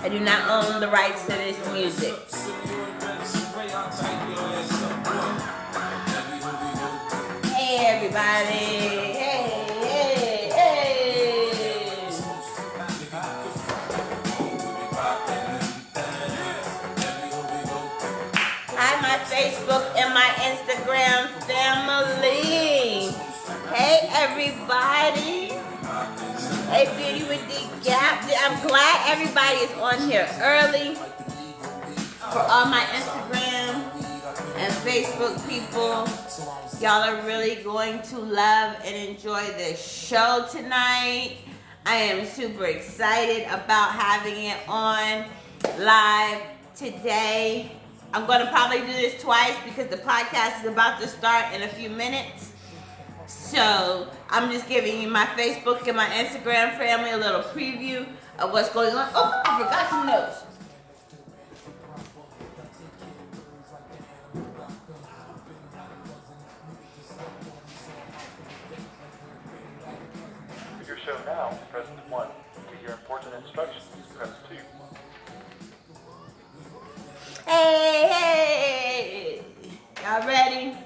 I do not own the rights to this music. Hey everybody. Hi, my Facebook and my Instagram family. Hey, everybody. Hey, Beauty with the Gap. I'm glad everybody is on here early. For all my Instagram and Facebook people, y'all are really going to love and enjoy the show tonight. I am super excited about having it on live today. I'm going to probably do this twice because the podcast is about to start in a few minutes. So I'm just giving you my Facebook and my Instagram family a little preview of what's going on. Oh, I forgot some notes. For your show now, press 1. To hear important instructions, press 2. Hey! Y'all ready?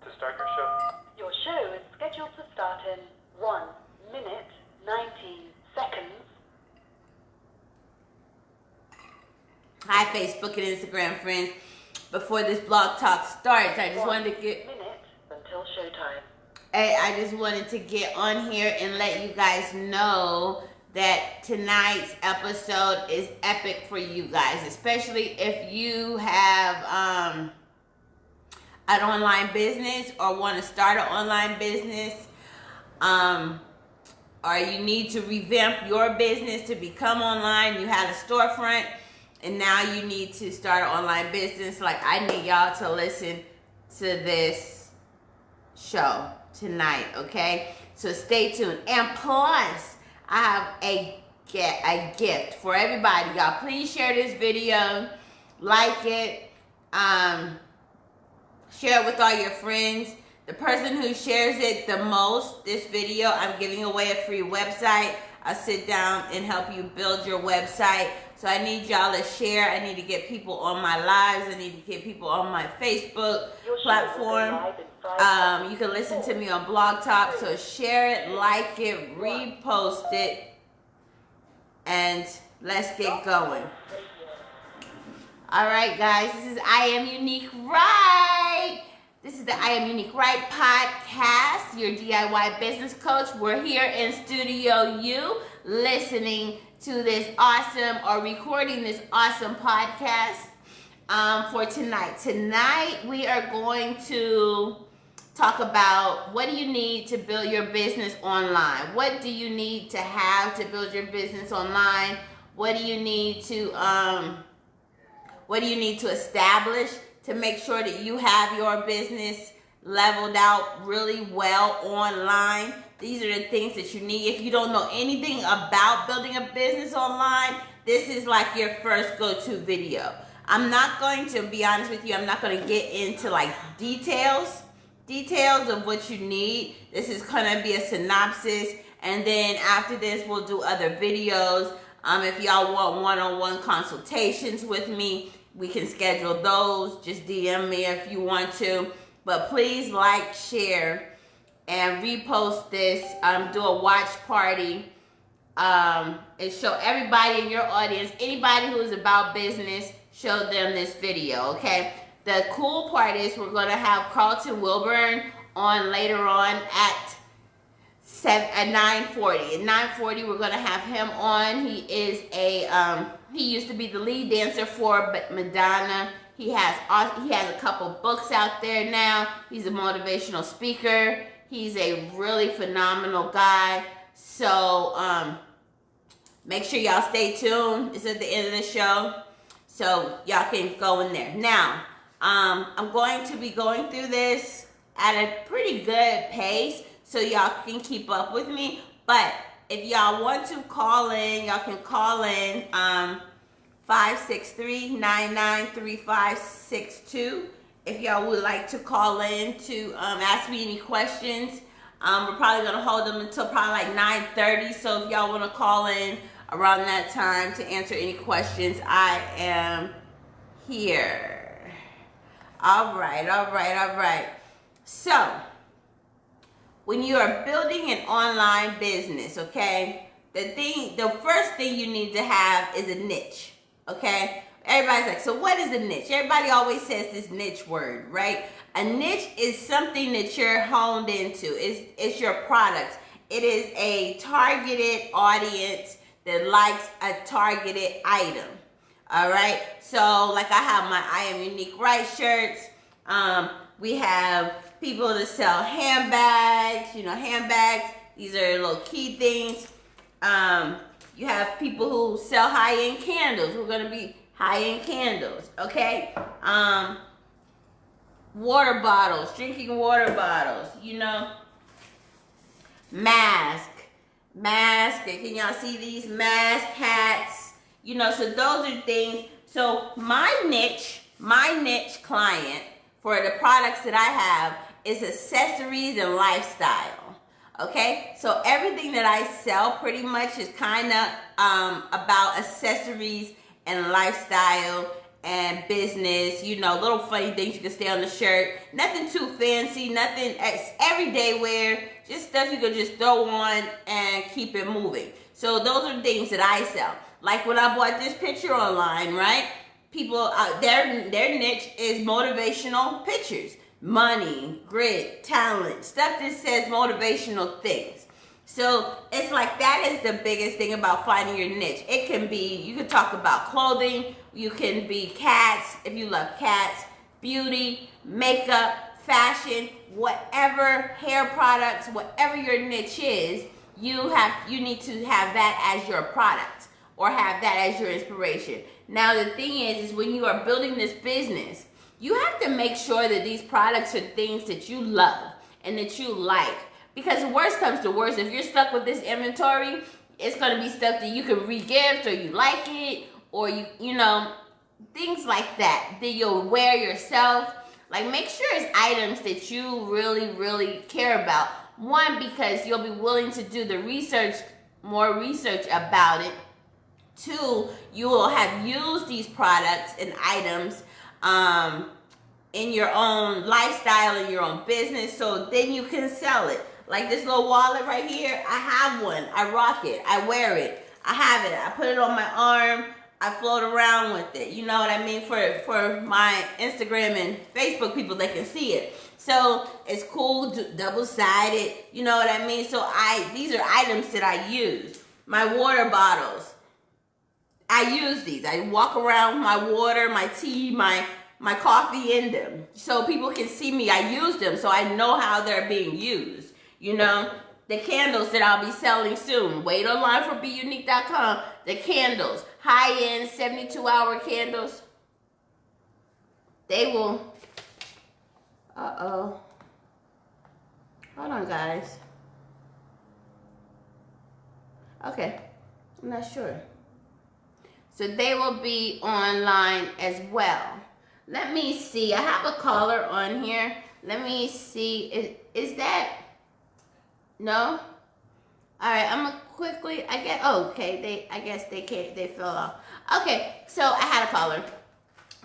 To start your show. Your show is scheduled to start in 1 minute, 19 seconds. Hi, Facebook and Instagram friends. Before this blog talk starts, I just wanted to get... 1 minute until showtime. Hey, I just wanted to get on here and let you guys know that tonight's episode is epic for you guys, especially if you have an online business or want to start an online business, or you need to revamp your business to become online. You had a storefront and now you need to start an online business. Like, I need y'all to listen to this show tonight, okay? So stay tuned. And plus, I have a gift for everybody. Y'all, please share this video, like it, share it with all your friends. The person who shares it the most, this video, I'm giving away a free website. I'll sit down and help you build your website. So I need y'all to share. I need to get people on my lives. I need to get people on my Facebook platform. You can listen to me on Blog Talk. So share it, like it, repost it, and let's get going. All right, guys. This is I Am Unique Right. This is the I Am Unique Right podcast, your DIY business coach. We're here in Studio U listening to this awesome, or recording this awesome podcast for tonight. Tonight, we are going to talk about what do you need to build your business online? What do you need to have to build your business online? What do you need to establish to make sure that you have your business leveled out really well online? These are the things that you need. If you don't know anything about building a business online, this is like your first go-to video. I'm not going to be honest with you. I'm not going to get into like details of what you need. This is going to be a synopsis. And then after this, we'll do other videos. If y'all want one-on-one consultations with me, we can schedule those. Just DM me if you want to. But please like, share, and repost this. Do a watch party. And show everybody in your audience, anybody who's about business, show them this video, okay? The cool part is we're going to have Carlton Wilburn on later on at 9:40. At 9:40, we're going to have him on. He is he used to be the lead dancer for Madonna. He has a couple books out there now. He's a motivational speaker. He's a really phenomenal guy. So make sure y'all stay tuned. It's at the end of the show, so y'all can go in there. Now, I'm going to be going through this at a pretty good pace, so y'all can keep up with me. But if y'all want to call in, y'all can call in 563-993562. If y'all would like to call in to ask me any questions, We're probably gonna hold them until probably like 9:30. So if y'all want to call in around that time to answer any questions, I am here. All right. So when you are building an online business, okay, the first thing you need to have is a niche, okay? Everybody's like, so what is a niche? Everybody always says this niche word, right? A niche is something that you're honed into. It's your product. It is a targeted audience that likes a targeted item. All right. So like I have my I Am Unique Right shirts. We have people that sell handbags. Handbags. These are little key things. You have people who sell high-end candles. We're gonna be high-end candles. Okay. Water bottles, drinking water bottles, mask, can y'all see these mask hats? So those are things. So my niche client for the products that I have is accessories and lifestyle. Okay, so everything that I sell pretty much is kind of about accessories and lifestyle and business, little funny things you can stay on the shirt. Nothing too fancy, nothing everyday wear, just stuff you could just throw on and keep it moving. So those are things that I sell. Like when I bought this picture online, right? People, their niche is motivational pictures. Money, grit, talent, stuff that says motivational things. So it's like that is the biggest thing about finding your niche. It can be, you can talk about clothing, you can be cats, if you love cats, beauty, makeup, fashion, whatever, hair products, whatever your niche is, you need to have that as your product or have that as your inspiration. Now the thing is when you are building this business, you have to make sure that these products are things that you love and that you like. Because worst comes to worst, if you're stuck with this inventory, it's going to be stuff that you can re-gift or you like it or you things like that you'll wear yourself. Like make sure it's items that you really, really care about. One, because you'll be willing to do the more research about it. Two, you will have used these products and items in your own lifestyle, in your own business, so then you can sell it. Like this little wallet right here, I have one. I rock it. I wear it. I have it. I put it on my arm. I float around with it. You know what I mean? For my Instagram and Facebook people, they can see it. So it's cool, double-sided. You know what I mean? So these are items that I use. My water bottles. I use these. I walk around with my water, my tea, my coffee in them. So people can see me. I use them so I know how they're being used. The candles that I'll be selling soon. Wait online for BeUnique.com. The candles. High-end 72-hour candles. They will... Uh-oh. Hold on, guys. Okay. I'm not sure. So they will be online as well. Let me see. I have a caller on here. Let me see. Is that... No? All right, I'm gonna quickly, okay, I guess they can't, they fell off. Okay, so I had a caller,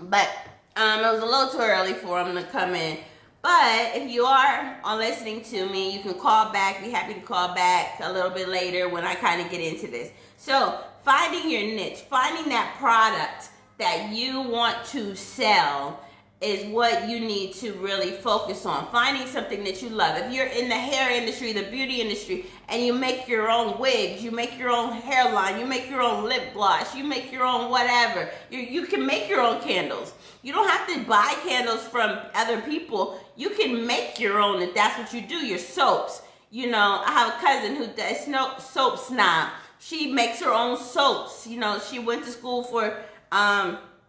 but it was a little too early for them to come in. But if you are listening to me, you can call back, be happy to call back a little bit later when I kind of get into this. So, finding your niche, finding that product that you want to sell is what you need to really focus on. Finding something that you love. If you're in the hair industry, the beauty industry, and you make your own wigs, you make your own hairline, you make your own lip gloss, you make your own whatever. You can make your own candles. You don't have to buy candles from other people. You can make your own if that's what you do. Your soaps. I have a cousin who does soap snob. She makes her own soaps. She went to school for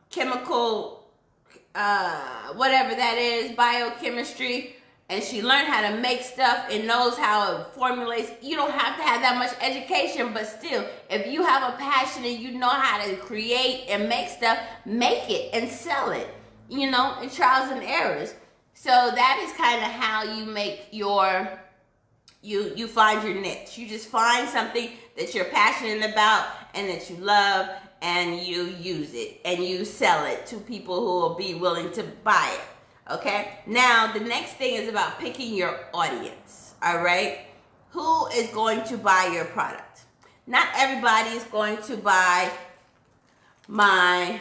chemical... whatever that is, biochemistry, and she learned how to make stuff and knows how it formulates. You don't have to have that much education, but still, if you have a passion and you know how to create and make stuff, make it and sell it, in trials and errors. So that is kind of how you make your you find your niche. You just find something that you're passionate about and that you love, and you use it and you sell it to people who will be willing to buy it. Okay? Now, the next thing is about picking your audience. All right? Who is going to buy your product? Not everybody is going to buy my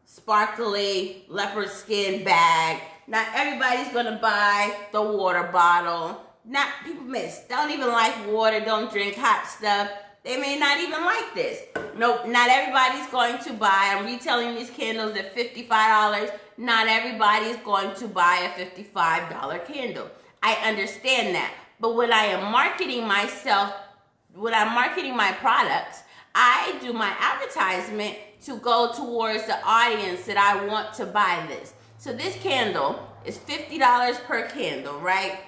sparkly leopard skin bag. Not everybody's going to buy the water bottle. Not people don't even like water, don't drink hot stuff. They may not even like this. Nope, not everybody's going to buy. I'm retailing these candles at $55. Not everybody's going to buy a $55 candle. I understand that. But when I am marketing myself, when I'm marketing my products, I do my advertisement to go towards the audience that I want to buy this. So this candle is $50 per candle, right?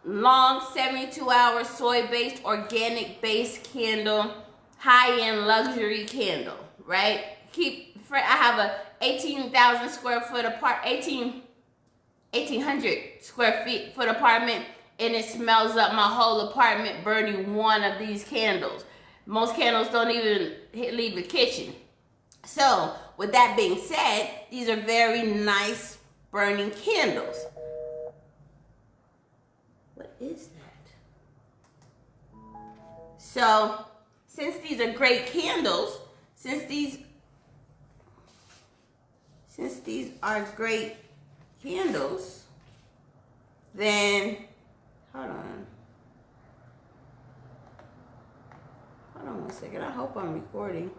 Long 72-hour soy-based, organic-based candle, high-end luxury candle, right? I have a 18,000 square foot 1,800 square foot apartment, and it smells up my whole apartment burning one of these candles. Most candles don't even leave the kitchen. So, with that being said, these are very nice burning candles. What is that? So, since these are great candles, since these are great candles, then, hold on one second. I hope I'm recording.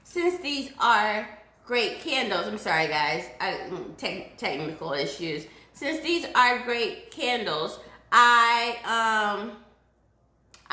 Since these are great candles, I'm sorry guys, technical issues. Since these are great candles, I'm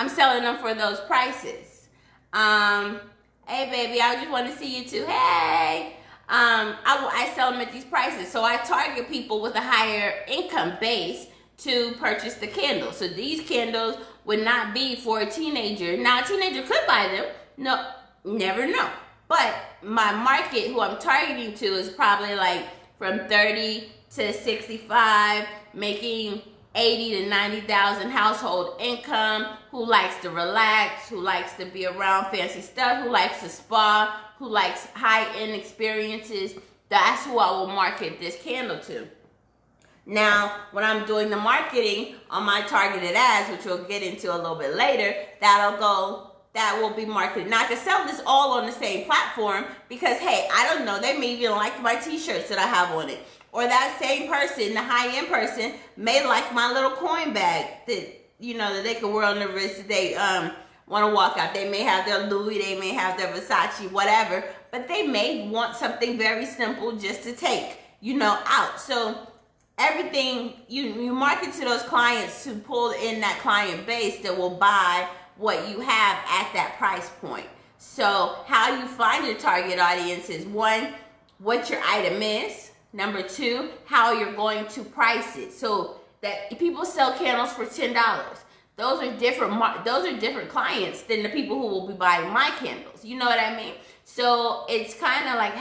selling them for those prices. Hey baby, I just want to see you too. Hey, I sell them at these prices. So I target people with a higher income base to purchase the candles. So these candles would not be for a teenager. Now a teenager could buy them. No, never know. But my market, who I'm targeting to, is probably like from 30 to 65, making 80 to 90,000 household income, who likes to relax, who likes to be around fancy stuff, who likes to spa, who likes high-end experiences. That's who I will market this candle to. Now, when I'm doing the marketing on my targeted ads, which we'll get into a little bit later, that will be marketed. Now, I can sell this all on the same platform because, hey, I don't know, they may even like my t-shirts that I have on it. Or that same person, the high-end person, may like my little coin bag that they can wear on their wrist if they want to walk out. They may have their Louis, they may have their Versace, whatever, but they may want something very simple just to take, out. So everything, you market to those clients to pull in that client base that will buy what you have at that price point. So how you find your target audience is, one, what your item is. Number two, how you're going to price it. So that people sell candles for $10. Those are different clients than the people who will be buying my candles. You know what I mean? So it's kind of like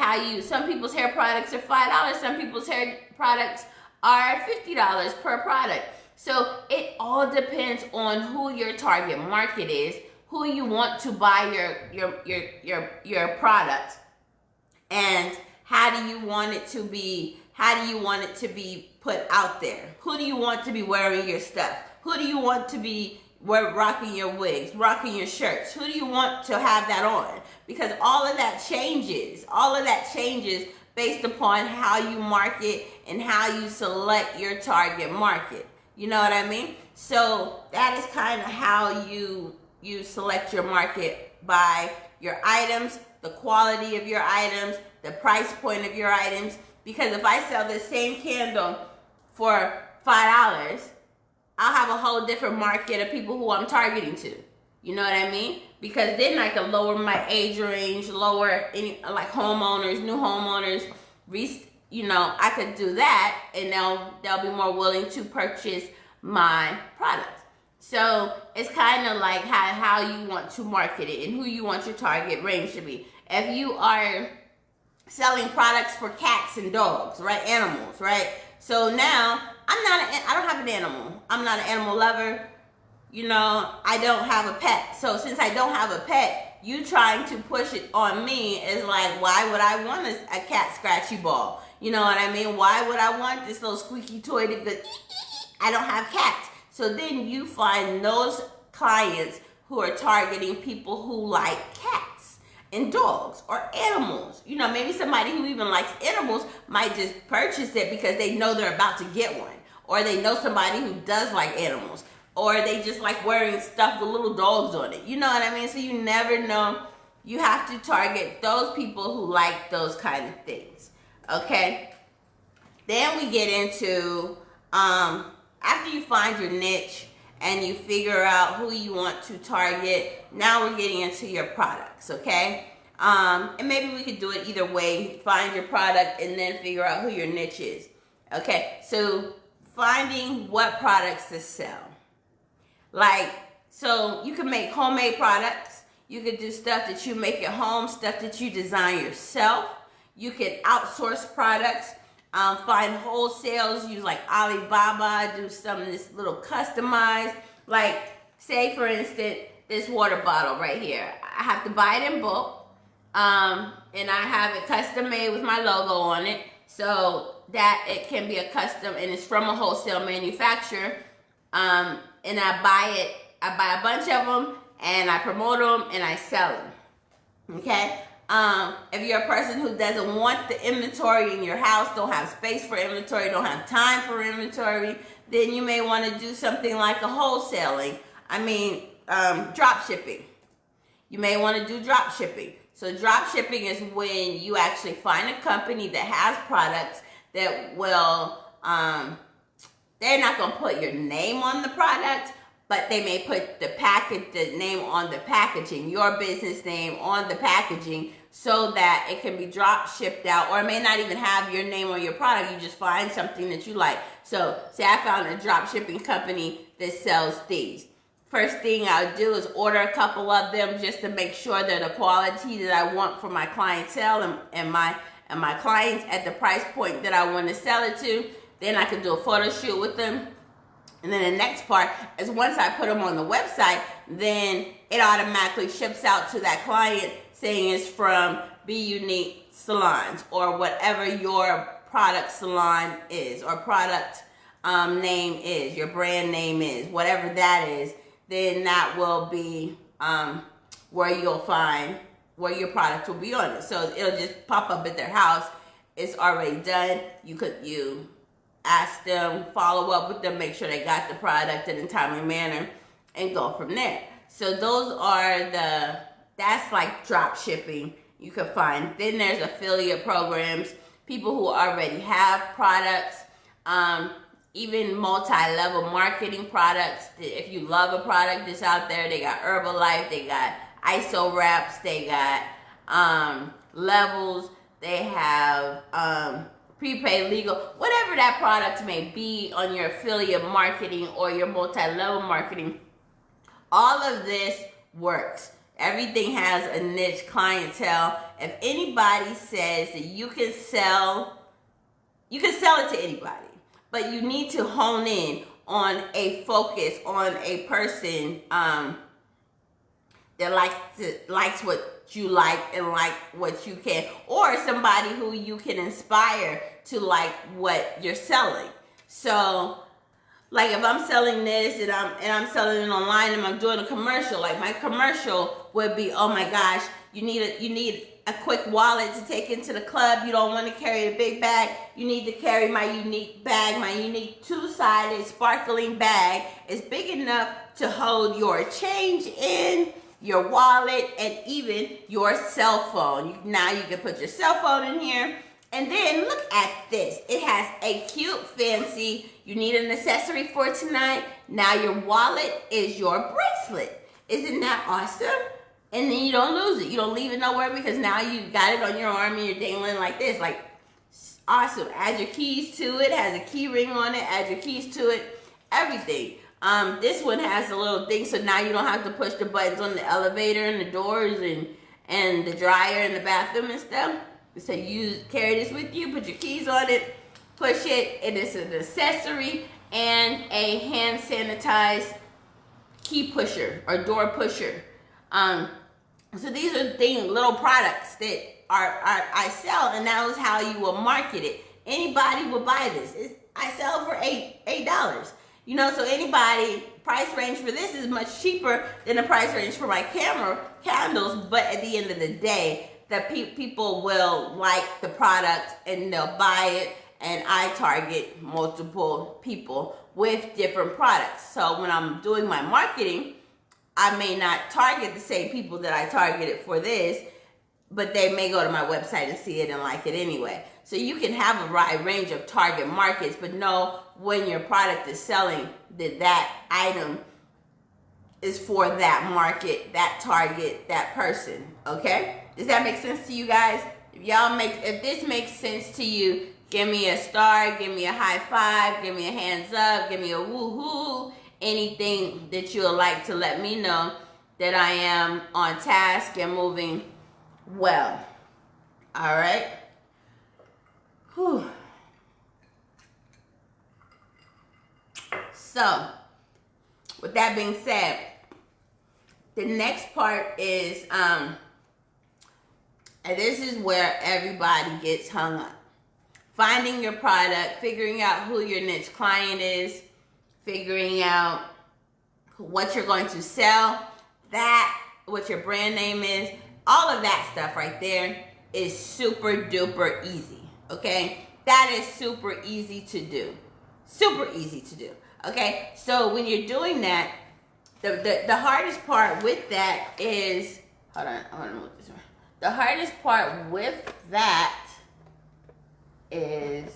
some people's hair products are $5. Some people's hair products are $50 per product. So it all depends on who your target market is, who you want to buy your product, and how do you want it to be put out there? Who do you want to be wearing your stuff? Who do you want to be rocking your wigs, rocking your shirts? Who do you want to have that on? Because all of that changes. All of that changes based upon how you market and how you select your target market. You know what I mean? So that is kind of how you select your market, by your items, the quality of your items, the price point of your items. Because if I sell the same candle for $5, I'll have a whole different market of people who I'm targeting to. You know what I mean? Because then I can lower my age range, lower any like homeowners, new homeowners. I could do that, and they'll be more willing to purchase my products. So it's kind of like how you want to market it and who you want your target range to be. If you are selling products for cats and dogs, right? Animals, right? So now I don't have an animal. I'm not an animal lover. You know, I don't have a pet. So since I don't have a pet, you trying to push it on me is like, why would I want a cat scratchy ball? You know what I mean? Why would I want this little squeaky toy that goes, I don't have cats. So then you find those clients who are targeting people who like cats and dogs or animals. You know, maybe somebody who even likes animals might just purchase it because they know they're about to get one. Or they know somebody who does like animals. Or they just like wearing stuff with little dogs on it. You know what I mean? So you never know. You have to target those people who like those kind of things. Okay? Then we get into, after you find your niche and you figure out who you want to target, now we're getting into your products, okay? And maybe we could do it either way. Find your product and then figure out who your niche is. Okay, so finding what products to sell. Like, so you can make homemade products. You could do stuff that you make at home, stuff that you design yourself. You can outsource products. Find wholesales, use like Alibaba, do some of this little customized. Like, say for instance, this water bottle right here. I have to buy it in bulk. And I have it custom made with my logo on it. So that it can be a custom and it's from a wholesale manufacturer. And I buy a bunch of them and I promote them and I sell them. Okay? If you're a person who doesn't want the inventory in your house, don't have space for inventory, don't have time for inventory, then you may want to do something like a wholesaling. Drop shipping. You may want to do drop shipping. So drop shipping is when you actually find a company that has products that will, they're not going to put your name on the product, but they may put the name on the packaging, your business name on the packaging, so that it can be drop shipped out, or it may not even have your name on your product. You just find something that you like. So say I found a drop shipping company that sells these. First thing I'll do is order a couple of them just to make sure they're the quality that I want for my clientele and my clients at the price point that I want to sell it to. Then I can do a photo shoot with them. And then the next part is once I put them on the website, then it automatically ships out to that client saying it's from Be Unique Salons or whatever your product salon is or product name is, your brand name is, whatever that is, then that will be where you'll find where your product will be on it. So it'll just pop up at their house. It's already done. You ask them, follow up with them, make sure they got the product in a timely manner, and go from there. So those are that's like drop shipping you can find. Then there's affiliate programs, people who already have products, even multi-level marketing products. If you love a product that's out there, they got Herbalife, they got ISO wraps, they got levels, they have prepaid legal, whatever that product may be on your affiliate marketing or your multi-level marketing. All of this works. Everything has a niche clientele. If anybody says that you can sell it to anybody, but you need to hone in on a focus, on a person that likes what you like and like what you can, or somebody who you can inspire to like what you're selling. So like if I'm selling this and I'm selling it online and I'm doing a commercial, like my commercial would be, oh my gosh, you need a quick wallet to take into the club. You don't want to carry a big bag. You need to carry my unique bag. My unique two-sided sparkling bag is big enough to hold your change in, your wallet, and even your cell phone. Now you can put your cell phone in here. And then look at this. It has a cute, fancy, you need an accessory for tonight. Now your wallet is your bracelet. Isn't that awesome? And then you don't lose it. You don't leave it nowhere because now you got it on your arm and you're dangling like this. Like, awesome. Add your keys to it. Has a key ring on it. Add your keys to it. Everything. This one has a little thing, so now you don't have to push the buttons on the elevator and the doors and the dryer in the bathroom and stuff. So you carry this with you, put your keys on it, push it, and it's an accessory and a hand sanitized key pusher or door pusher. So these are little products that I sell, and that was how you will market it. Anybody will buy this. I sell for $8. You know, so anybody, price range for this is much cheaper than the price range for my candles, but at the end of the day, the people will like the product and they'll buy it, and I target multiple people with different products. So when I'm doing my marketing, I may not target the same people that I targeted for this, but they may go to my website and see it and like it anyway. So you can have a wide range of target markets, but know when your product is selling that item is for that market, that target, that person. Okay? Does that make sense to you guys? If this makes sense to you, give me a star, give me a high five, give me a hands up, give me a woohoo, anything that you'll like to let me know that I am on task and moving well. All right? Whew. So, with that being said, the next part is, and this is where everybody gets hung up. Finding your product, figuring out who your niche client is, figuring out what you're going to sell, what your brand name is, all of that stuff right there is super duper easy. Okay, that is super easy to do. Super easy to do. Okay, so when you're doing that, the hardest part with that is, hold on, I want to move this one. The hardest part with that is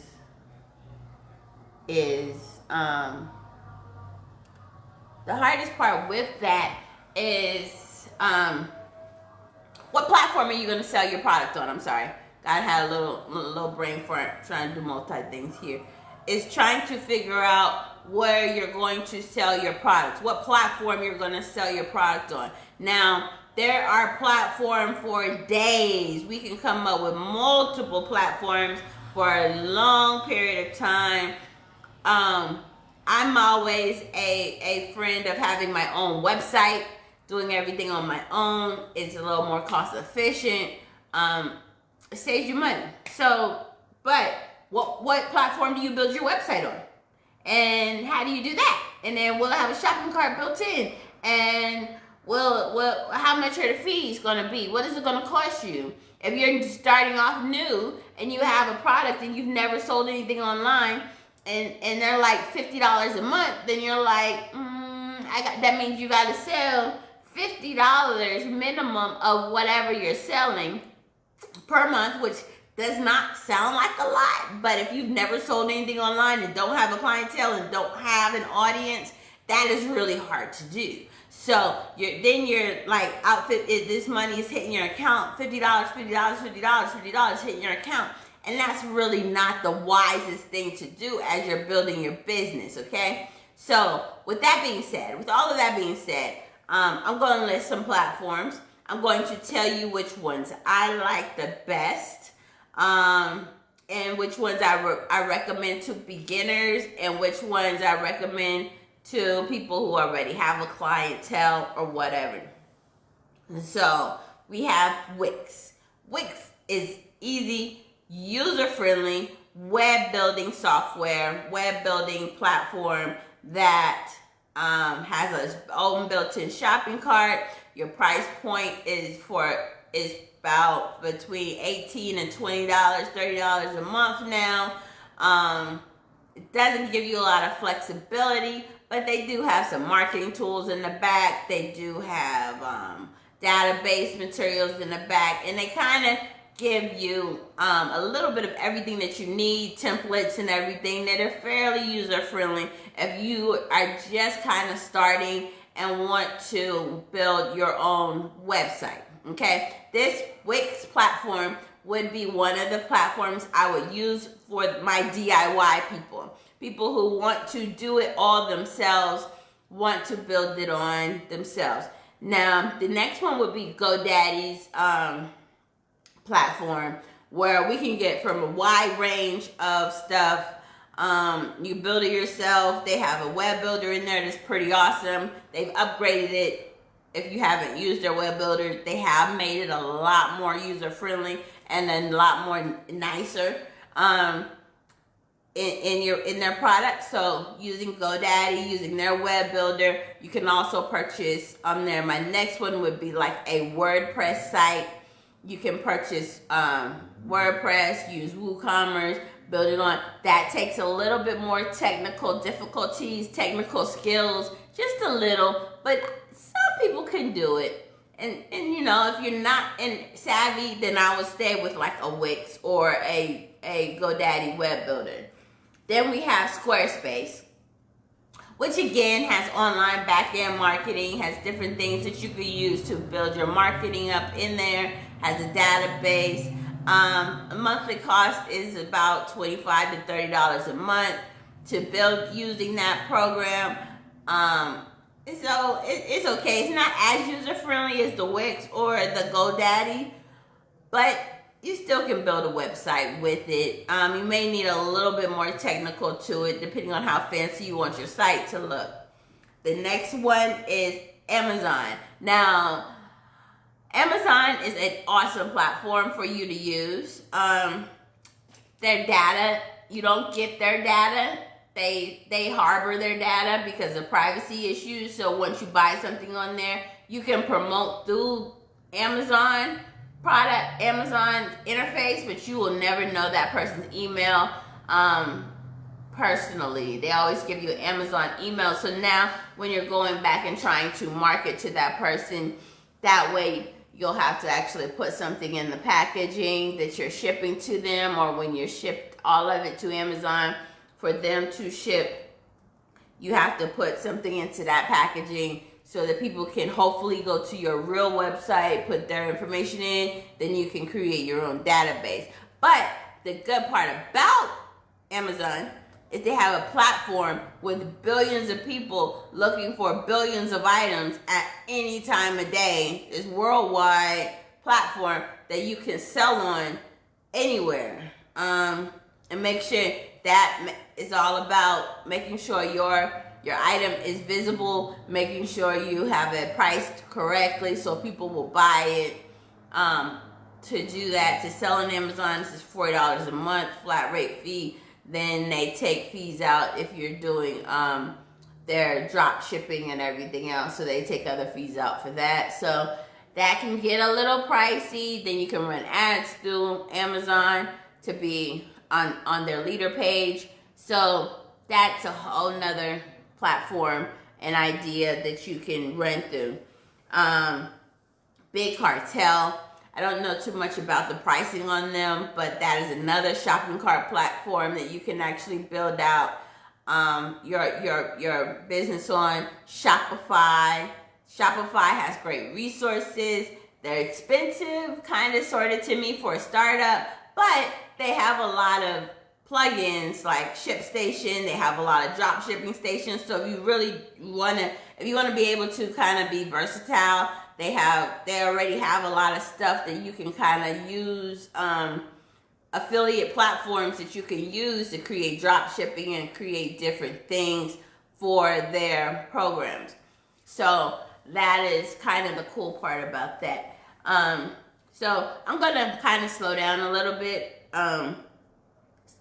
what platform are you going to sell your product on? I'm sorry. I had a little brain fart trying to do multi things here. Is trying to figure out where you're going to sell your products, what platform you're going to sell your product on. Now, there are platforms for days. We can come up with multiple platforms for a long period of time. I'm always a friend of having my own website, doing everything on my own. It's a little more cost efficient. It saves you money. So, but what platform do you build your website on? And how do you do that? And then we'll have a shopping cart built in. And how much are the fees going to be? What is it going to cost you? If you're starting off new and you have a product and you've never sold anything online, and they're like $50 a month, then you're like, that means you got to sell $50 minimum of whatever you're selling per month, which does not sound like a lot, but if you've never sold anything online and don't have a clientele and don't have an audience, that is really hard to do. So you're like, this money is hitting your account, $50 hitting your account, and that's really not the wisest thing to do as you're building your business, okay? So with all of that being said, I'm going to list some platforms. I'm going to tell you which ones I like the best, and which ones I recommend to beginners, and which ones I recommend to people who already have a clientele or whatever. So we have Wix. Wix is easy, user-friendly, web building software, web building platform that has its own built-in shopping cart. Your price point is about between $18 and $20, $30 a month now. It doesn't give you a lot of flexibility, but they do have some marketing tools in the back. They do have database materials in the back, and they kind of give you a little bit of everything that you need, templates and everything that are fairly user-friendly if you are just kind of starting and want to build your own website, okay? This Wix platform would be one of the platforms I would use for my DIY people who want to do it all themselves want to build it on themselves. Now, the next one would be GoDaddy's platform, where we can get from a wide range of stuff. You build it yourself. They have a web builder in there that's pretty awesome. They've upgraded it. If you haven't used their web builder, they have made it a lot more user friendly and a lot more nicer in their product. So using GoDaddy, using their web builder, you can also purchase on there. My next one would be like a WordPress site. You can purchase WordPress, use WooCommerce, build it on. That takes a little bit more technical difficulties, technical skills, just a little, but some people can do it. And you know, if you're not savvy, then I would stay with like a Wix or a GoDaddy web builder. Then we have Squarespace, which again has online back-end marketing, has different things that you can use to build your marketing up in there, has a database. A monthly cost is about $25 to $30 a month to build using that program. So it's okay. It's not as user-friendly as the Wix or the GoDaddy, but you still can build a website with it. You may need a little bit more technical to it, depending on how fancy you want your site to look. The next one is Amazon. Now, Amazon is an awesome platform for you to use. Their data, you don't get their data. They harbor their data because of privacy issues. So once you buy something on there, you can promote through Amazon product, Amazon interface, but you will never know that person's email personally. They always give you an Amazon email. So now when you're going back and trying to market to that person, that way you'll have to actually put something in the packaging that you're shipping to them, or when you're shipped all of it to Amazon for them to ship, you have to put something into that packaging so that people can hopefully go to your real website, put their information in, then you can create your own database. But the good part about Amazon is they have a platform with billions of people looking for billions of items at any time of day. It's worldwide platform that you can sell on anywhere. And make sure that is all about making sure your item is visible, making sure you have it priced correctly so people will buy it. To do that, to sell on Amazon, this is $40 a month, flat rate fee. Then they take fees out if you're doing their drop shipping and everything else. So they take other fees out for that. So that can get a little pricey. Then you can run ads through Amazon to be on their leader page. So that's a whole nother platform and idea that you can run through. Big Cartel. I don't know too much about the pricing on them, but that is another shopping cart platform that you can actually build out your business on. Shopify. Shopify has great resources. They're expensive, kind of sort of to me for a startup, but they have a lot of plugins like ShipStation. They have a lot of drop shipping stations. So if you really want to be able to kind of be versatile, they already have a lot of stuff that you can kind of use, affiliate platforms that you can use to create drop shipping and create different things for their programs. So that is kind of the cool part about that. So I'm going to kind of slow down a little bit.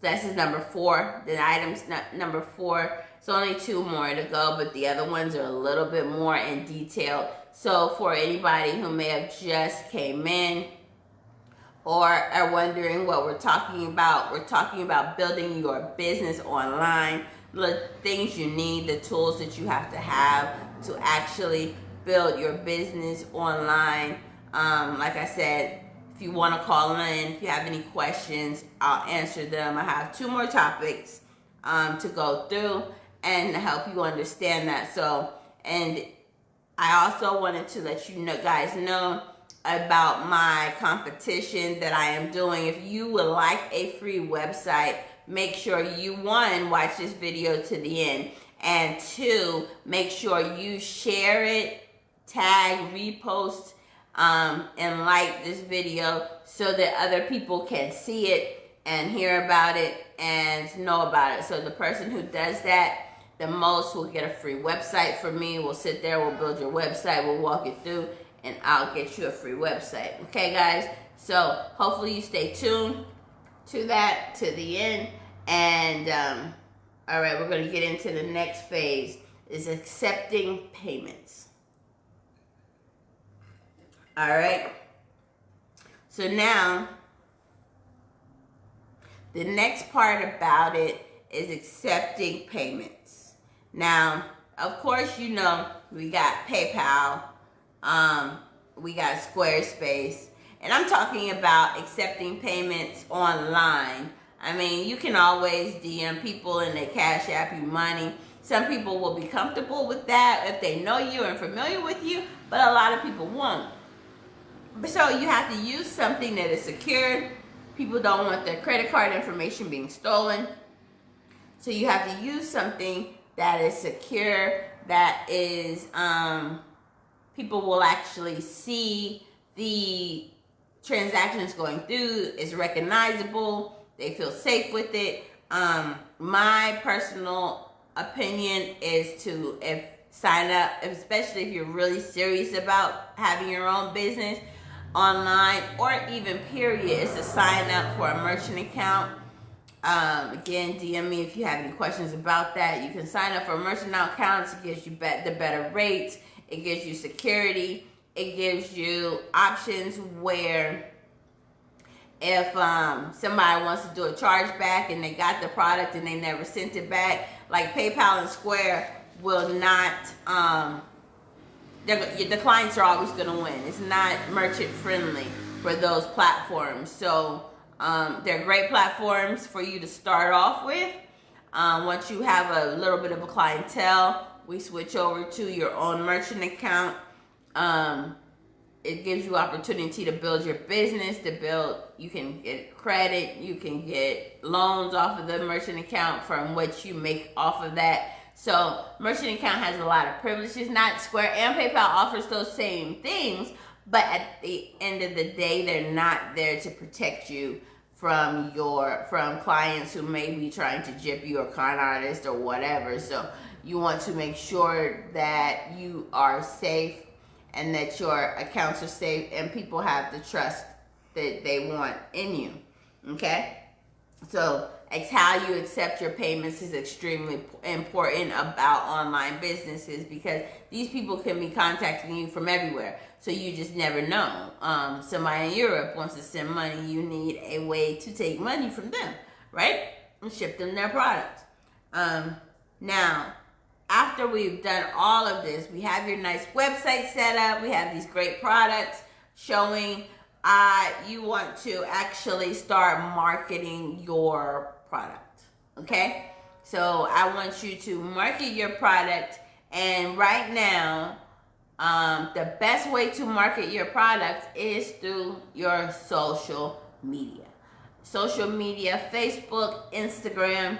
This is number 4. The items number 4. It's only 2 more to go, but the other ones are a little bit more in detail. So for anybody who may have just came in or are wondering what we're talking about building your business online, the things you need, the tools that you have to actually build your business online. Like I said, if you want to call in, if you have any questions, I'll answer them. I have 2 more topics to go through and help you understand that. So, and I also wanted to let you guys know about my competition that I am doing. If you would like a free website, make sure you watch this video to the end. And 2, make sure you share it, tag, repost, and like this video so that other people can see it and hear about it and know about it. So the person who does that the most will get a free website from me. We'll sit there, we'll build your website, we'll walk you through, and I'll get you a free website. Okay, guys? So hopefully you stay tuned to that to the end. And all right, we're going to get into the next phase, is accepting payments. All right. So now, the next part about it is accepting payments. Now, of course, you know, we got PayPal, we got Squarespace, and I'm talking about accepting payments online. I mean, you can always DM people and they Cash App you money. Some people will be comfortable with that if they know you and familiar with you, but a lot of people won't. So you have to use something that is secured. People don't want their credit card information being stolen. So you have to use something that is secure, that is, people will actually see the transactions going through, is recognizable, they feel safe with it. My personal opinion is to sign up, especially if you're really serious about having your own business online, or even period, is to sign up for a merchant account. Again, DM me if you have any questions about that. You can sign up for merchant accounts. It gives you the better rates. It gives you security. It gives you options where if somebody wants to do a chargeback and they got the product and they never sent it back, like PayPal and Square will not, the clients are always going to win. It's not merchant friendly for those platforms. So they're great platforms for you to start off with. Once you have a little bit of a clientele, we switch over to your own merchant account. It gives you opportunity to build your business, you can get credit, you can get loans off of the merchant account from what you make off of that. So merchant account has a lot of privileges. Not Square and PayPal offers those same things, but at the end of the day, they're not there to protect you from clients who may be trying to gyp you or con artist or whatever. So you want to make sure that you are safe and that your accounts are safe and people have the trust that they want in you. Okay? So it's how you accept your payments is extremely important about online businesses, because these people can be contacting you from everywhere. So you just never know. Somebody in Europe wants to send money. You need a way to take money from them, right? And ship them their product. Now, after we've done all of this, we have your nice website set up. We have these great products showing you want to actually start marketing your product. Okay? So I want you to market your product. And right now, the best way to market your product is through your social media. Social media, Facebook, Instagram,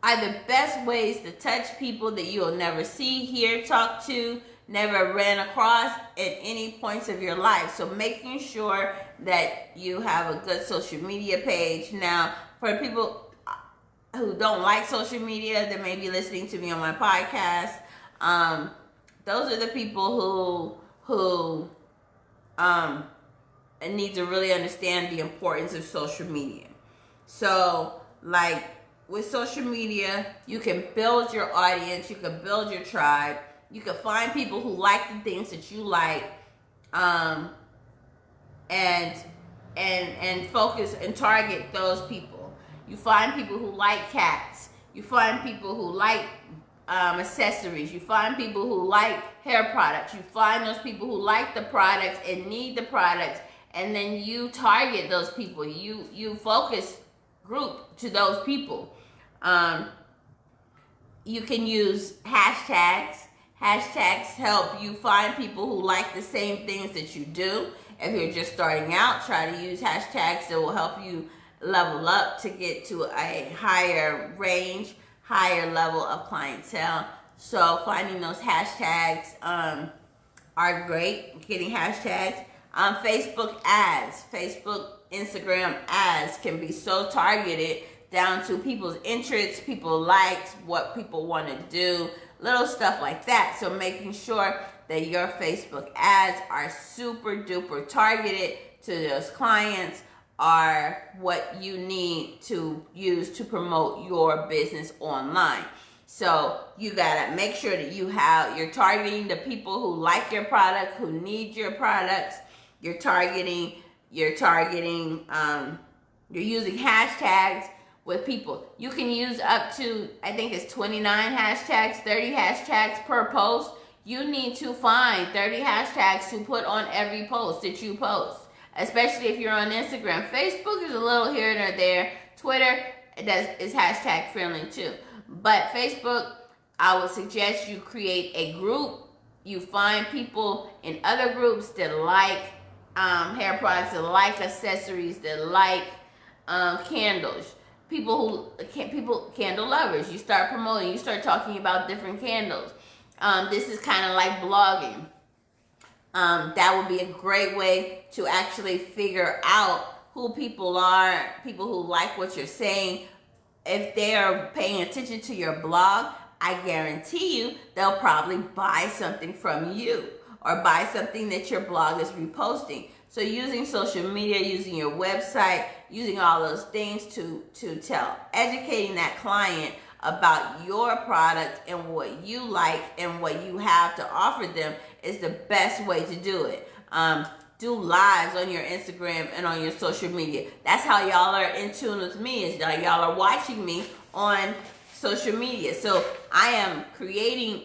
are the best ways to touch people that you'll never see, hear, talk to, never ran across at any points of your life. So making sure that you have a good social media page. Now, for people who don't like social media, that may be listening to me on my podcast, those are the people who need to really understand the importance of social media. So, like, with social media, you can build your audience, you can build your tribe, you can find people who like the things that you like, and focus and target those people. You find people who like cats, you find people who like accessories, you find people who like hair products, you find those people who like the products and need the products, and then you target those people. You focus group to those people. You can use hashtags. Hashtags help you find people who like the same things that you do. If you're just starting out, try to use hashtags that will help you level up to get to a higher range, higher level of clientele. So finding those hashtags are great. Getting hashtags. Facebook ads, Facebook, Instagram ads can be so targeted down to people's interests, people likes, what people want to do, little stuff like that. So making sure that your Facebook ads are super duper targeted to those clients are what you need to use to promote your business online. So you gotta make sure that you're targeting the people who like your product, who need your products. You're using hashtags with people. You can use up to, I think it's 29 hashtags, 30 hashtags per post. You need to find 30 hashtags to put on every post that you post, especially if you're on Instagram. Facebook is a little here and there. Twitter is hashtag friendly too. But Facebook, I would suggest you create a group. You find people in other groups that like hair products, that like accessories, that like candles. Candle lovers. You start promoting. You start talking about different candles. This is kind of like blogging. That would be a great way to actually figure out who people are, people who like what you're saying. If they are paying attention to your blog, I guarantee you they'll probably buy something from you or buy something that your blog is reposting. So using social media, using your website, using all those things to educating that client about your product and what you like and what you have to offer them is the best way to do it. Do lives on your Instagram and on your social media. That's how y'all are in tune with me, is that y'all are watching me on social media. So I am creating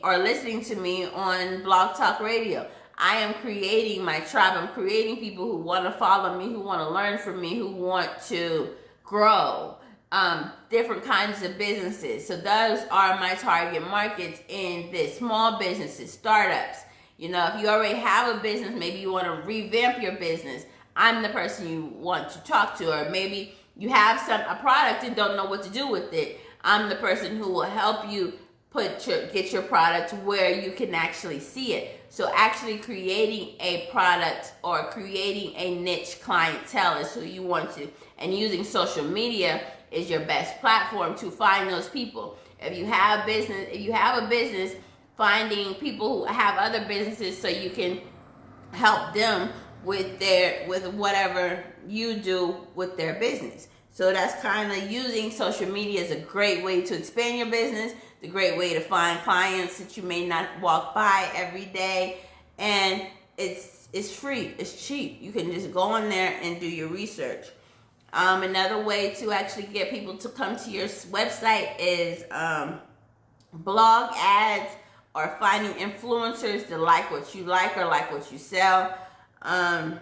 or listening to me on Blog Talk Radio. I am creating my tribe. I'm creating people who want to follow me, who want to learn from me, who want to grow. Different kinds of businesses. So those are my target markets in this. Small businesses, startups. You know, if you already have a business, maybe you want to revamp your business. I'm the person you want to talk to. Or maybe you have a product and don't know what to do with it. I'm the person who will help you get your product where you can actually see it. So actually creating a product or creating a niche clientele is who you want to. And using social media is your best platform to find those people. If you have a business, finding people who have other businesses so you can help them with whatever you do with their business. So that's kind of using social media as a great way to expand your business. It's a great way to find clients that you may not walk by every day. And it's free. It's cheap. You can just go on there and do your research. Another way to actually get people to come to your website is blog ads or finding influencers that like what you like or like what you sell. Finding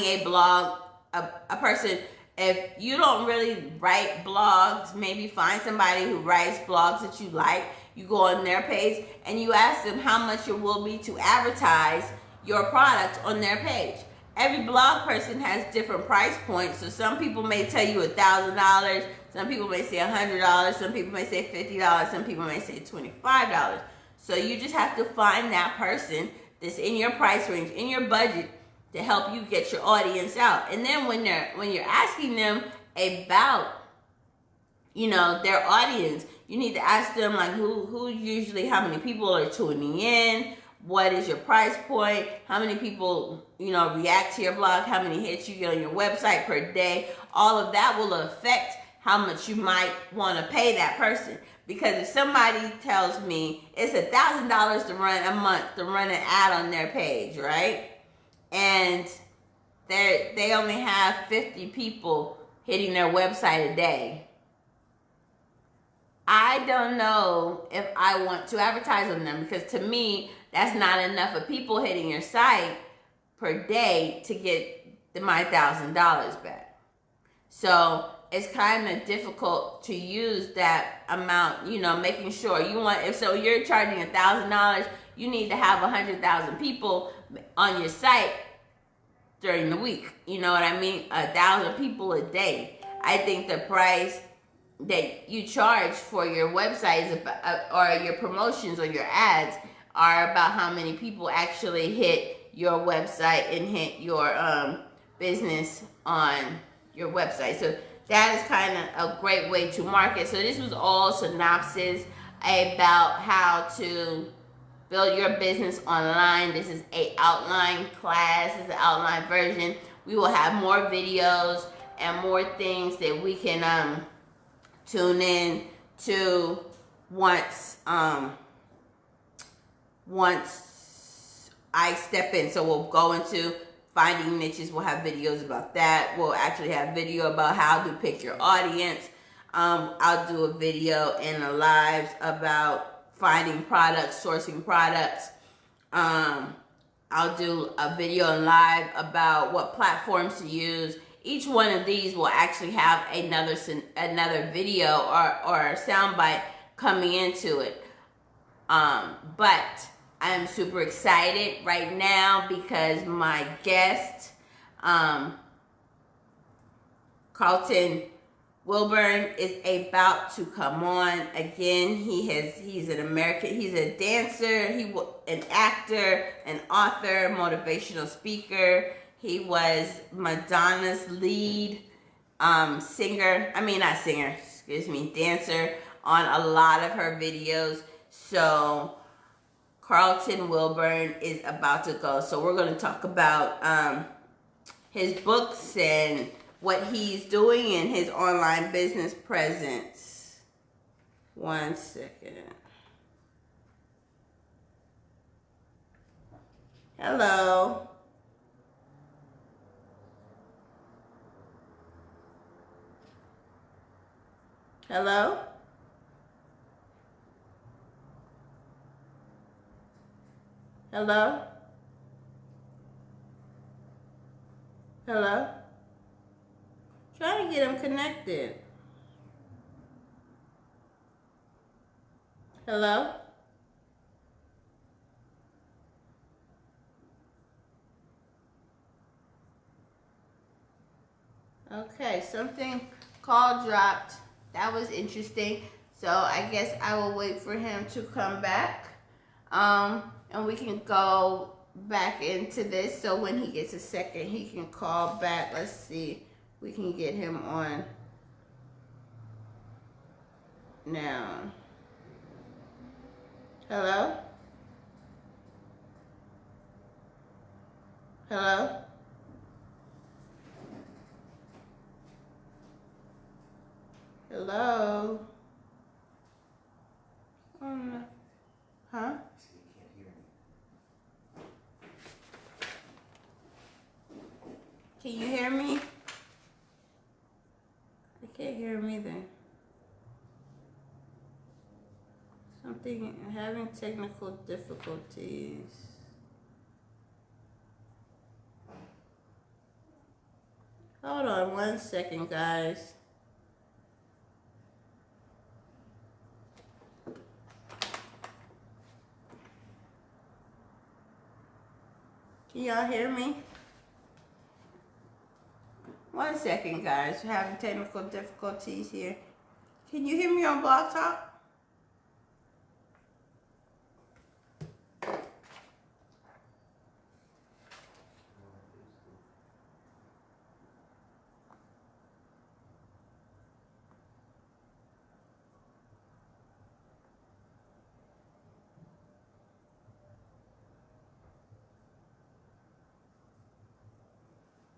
a blog, a person, if you don't really write blogs, maybe find somebody who writes blogs that you like. You go on their page and you ask them how much it will be to advertise your product on their page. Every blog person has different price points. So some people may tell you $1,000. Some people may say $100. Some people may say $50. Some people may say $25. So you just have to find that person that's in your price range, in your budget, to help you get your audience out. And then when you're asking them about, their audience, you need to ask them like who usually, how many people are tuning in, what is your price point, how many people, react to your blog, how many hits you get on your website per day. All of that will affect how much you might want to pay that person. Because if somebody tells me it's $1,000 to run a month to run an ad on their page, right? And they only have 50 people hitting their website a day, I don't know if I want to advertise on them, because to me, that's not enough of people hitting your site per day to get my $1,000 back. So it's kind of difficult to use that amount, making sure if you're charging $1,000, you need to have 100,000 people on your site during the week. You know what I mean? 1,000 people a day. I think the price that you charge for your website is about, or your promotions or your ads are about how many people actually hit your website and hit your business on your website. So that is kind of a great way to market. So this was all synopsis about how to build your business online. This is a outline class. This is an outline version. We will have more videos and more things that we can tune in to once I step in. So we'll go into finding niches. We'll have videos about that. We'll actually have video about how to pick your audience. I'll do a video in the lives about finding products, sourcing products. I'll do a video in live about what platforms to use. Each one of these will actually have another video or a soundbite coming into it. But I'm super excited right now because my guest, Carlton Wilburn, is about to come on again. He's an American. He's a dancer. An actor, an author, motivational speaker. He was Madonna's lead dancer on a lot of her videos. So Carlton Wilburn is about to go. So we're going to talk about his books and what he's doing in his online business presence. 1 second. Hello. Hello? Hello? Hello? Trying to get him connected. Hello? Okay, call dropped. That was interesting. So I guess I will wait for him to come back. And we can go back into this. So when he gets a second, he can call back. Let's see. We can get him on now. Hello? Hello? Hello? Huh? Can you hear me? I can't hear him either. Having technical difficulties. Hold on 1 second, guys. Can y'all hear me? 1 second, guys. We're having technical difficulties here. Can you hear me on Blog Talk?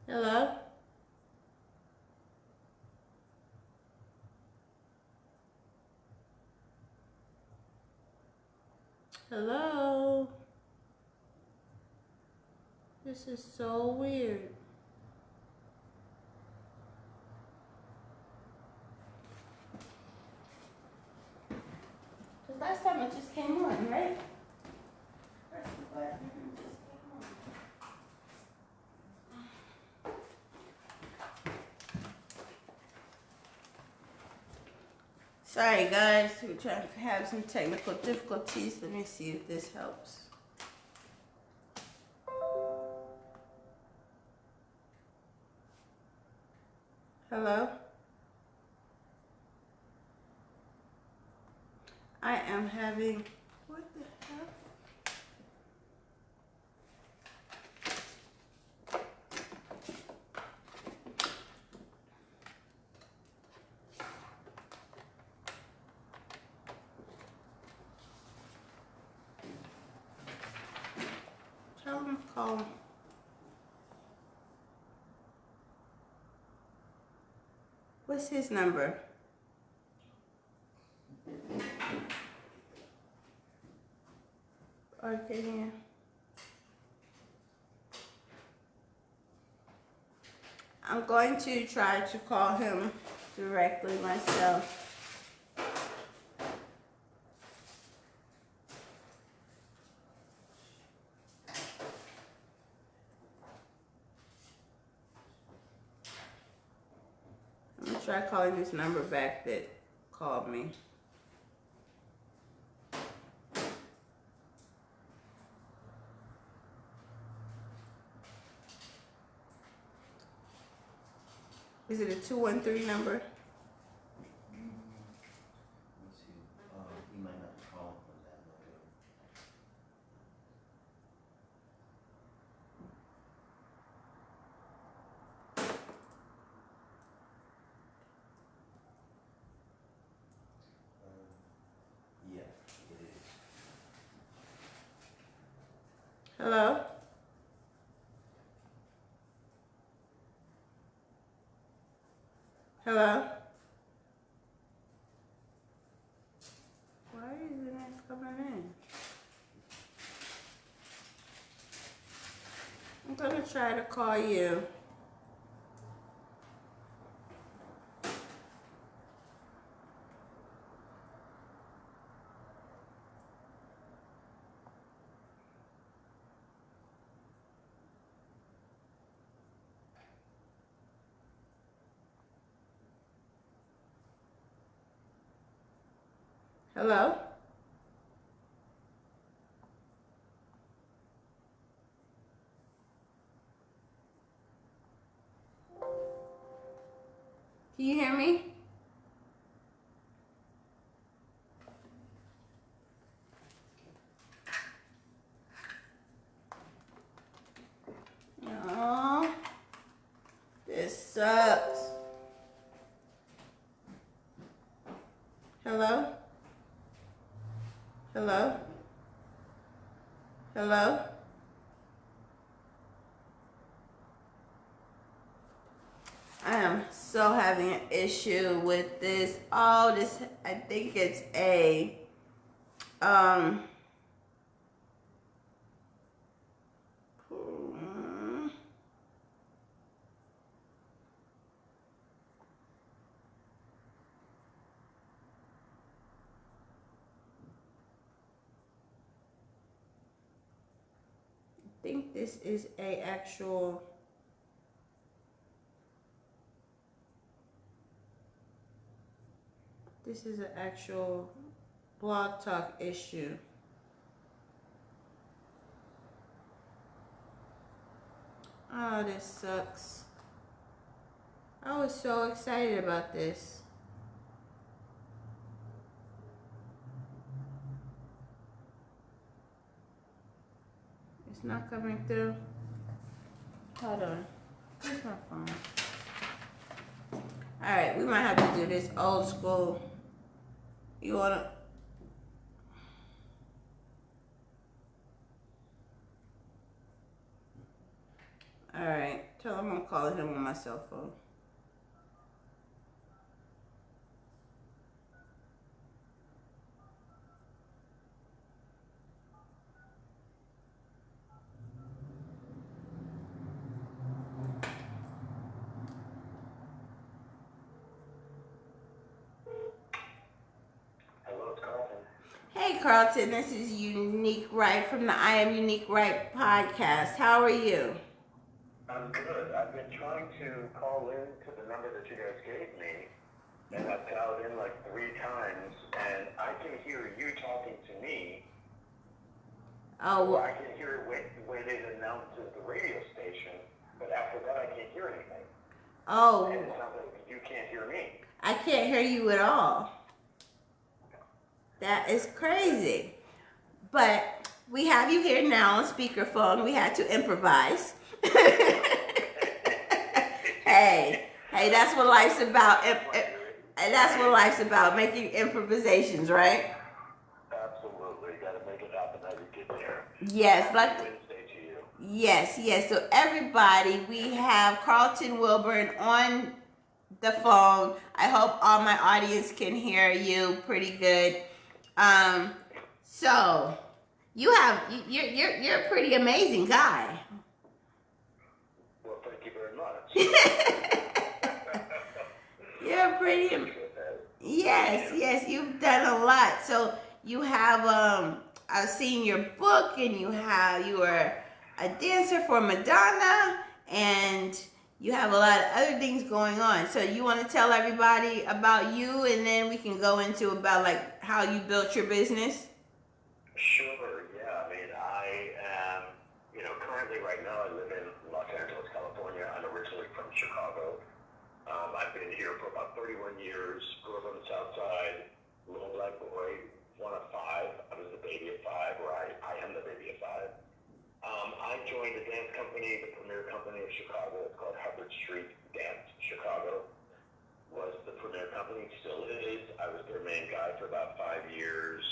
Hello? Hello? This is so weird. The last time it just came on, right? Press the button and it just came on. Sorry guys, we're trying to have some technical difficulties. Let me see if this helps. Hello? I am having, what the hell? Tell him to call. What's his number? Okay. I'm going to try to call him directly myself. I'm gonna try calling this number back that called me. Is it a 213 number? Let's see. You might not call from that number. Yeah, it is. Hello? Hello? Why isn't it coming in? I'm gonna try to call you. Hello? Can you hear me? Oh, this sucks. Hello? Hello? Hello? I am so having an issue with this. Oh, this, I think it's a, I think this is a actual, this is an actual Blog Talk issue. Oh, this sucks. I was so excited about this. It's not coming through. Hold on. Where's my phone? Alright, we might have to do this old school. You wanna? Alright, tell him I'm calling him on my cell phone. Hello, it's Carlton. Hey Carlton, this is Unique Right from the I Am Unique Right podcast. How are you? I'm good. I've been trying to call in to the number that you guys gave me, and I've dialed in like 3 times, and I can hear you talking to me. Oh, I can hear it when it announces the radio station, but after that I can't hear anything. oh, And it sounds like you can't hear me. I can't hear you at all. That is crazy. But we have you here now on speakerphone. We had to improvise. Hey, that's what life's about. That's what life's about, making improvisations, right? Absolutely. Got to make it happen as you get there. Yes, like Wednesday to you. yes. So everybody, we have Carlton Wilburn on the phone. I hope all my audience can hear you pretty good. So you're a pretty amazing guy. Well, thank you very much. You're pretty. Yes, you've done a lot. So you have I've seen your book, and you are a dancer for Madonna, and you have a lot of other things going on. So you want to tell everybody about you, and then we can go into about like how you built your business? Sure, yeah. I mean, I am, currently right now I live in Los Angeles, California. I'm originally from Chicago. I've been here for about 31 years, grew up on the South Side, little black boy, one of five. I was the baby of five, or I am the baby of five. I joined a dance company, the premier company of Chicago. It's called Hubbard Street Dance Chicago. Was the premier company, still is. I was their main guy for about 5 years.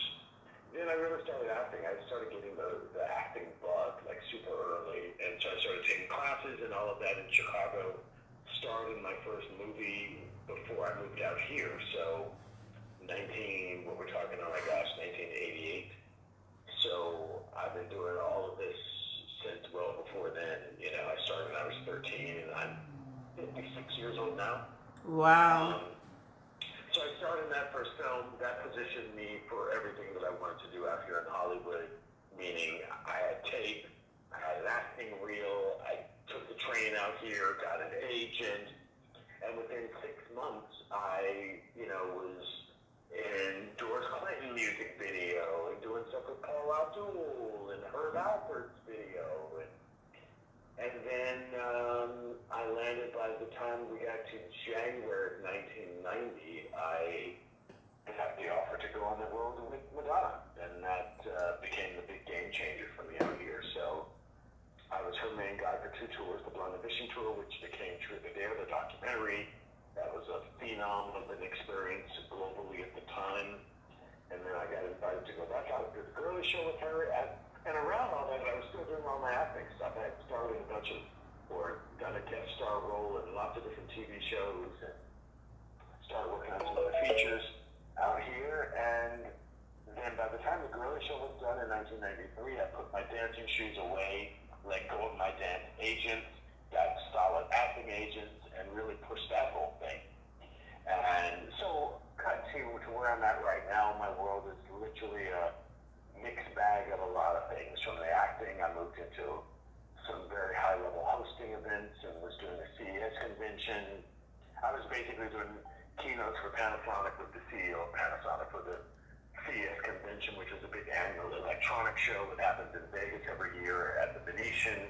Then I really started acting. I started getting the acting bug like super early, and so I started taking classes and all of that in Chicago. Started my first movie before I moved out here, so 1988. So I've been doing all of this since well before then. I started when I was 13, and I'm 56 years old now. Wow. So I started in that first film. That positioned me for everything that I wanted to do out here in Hollywood, meaning I had tape, I had an acting reel, I took the train out here, got an agent, and within 6 months, I, was in Doris Clinton music video and doing stuff with Paul Abdul and Herb Alpert's video, and then I landed. By the time we got to January of 1990, I got the offer to go on the road with Madonna, and that became the big game changer for me out here. So I was her main guy for 2 tours, the Blonde Ambition tour, which became Truth or Dare, the documentary. That was a phenom of an experience globally at the time. And then I got invited to go back out to the Girly Show with her. And around all that, I was still doing all my acting stuff. I had started done a guest star role in lots of different TV shows, and started working on some other features out here. And then by the time the Girly Show was done in 1993, I put my dancing shoes away, let go of my dance agents, got solid acting agents, and really pushed that whole thing. And so, cut to where I'm at right now, my world is literally a mixed bag of a lot of things. From the acting, I moved into some very high-level hosting events and was doing a CES convention. I was basically doing keynotes for Panasonic with the CEO of Panasonic for the CES convention, which is a big annual electronic show that happens in Vegas every year at the Venetian.